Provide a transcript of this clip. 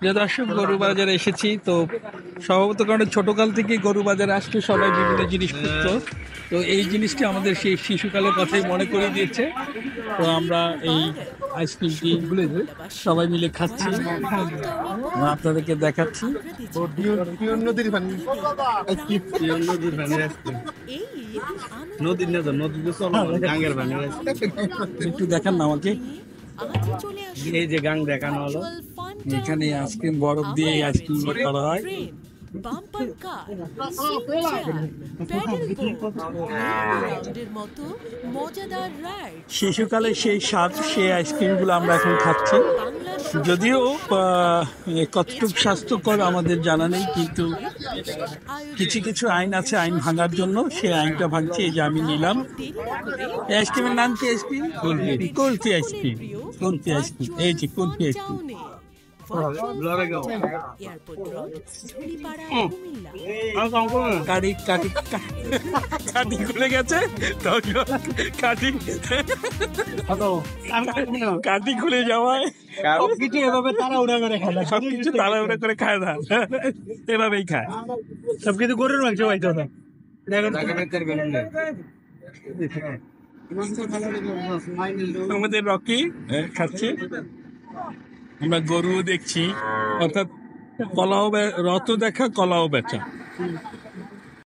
যে দর্শক, গরু বাজারে এসেছি তো স্বভাবত কারণে ছোটকাল থেকে গরু বাজারে আসলে সবাই বিভিন্ন জিনিস খুঁজতো। তো এই জিনিসটি আমাদের সেই শিশুকালের কথাই মনে করিয়ে দিয়েছে। তো আমরা এই আইসক্রিমটি সবাই মিলে খাচ্ছি, আপনাদেরকে দেখাচ্ছি। একটু দেখান না আমাকে। এই যে গাং দেখানো হলো, এখানে আইসক্রিম বরফ দিয়ে আইসক্রিম করা হয়। শিশুকালে সেই স্বাদ, সেই আইসক্রিমগুলো আমরা এখন খাচ্ছি। যদিও কতটুকু স্বাস্থ্যকর আমাদের জানা নেই, কিন্তু কিছু কিছু আইন আছে আইন ভাঙার জন্য, সেই আইনটা ভাঙছে। এই যে আমি নিলাম আইসক্রিমের নাম কি? Ice cream kulfi ice cream. Kulfi ice cream, এই যে কুলফি আইসক্রিম। কাঠি কাঠি কাঠি খুলে গেছে, কাঠি খুলে যাওয়ায় এভাবে তাড়াহুড়া করে খায় না, সবকিছু তাড়াহুড়া করে খায় না, এভাবেই খায় সবকিছু। গরুর মাংস পাইতো না। আমাদের রকি খাচ্ছে, আমরা গরু দেখছি, অর্থাৎ কলাও রত দেখা, কলাও বেচা।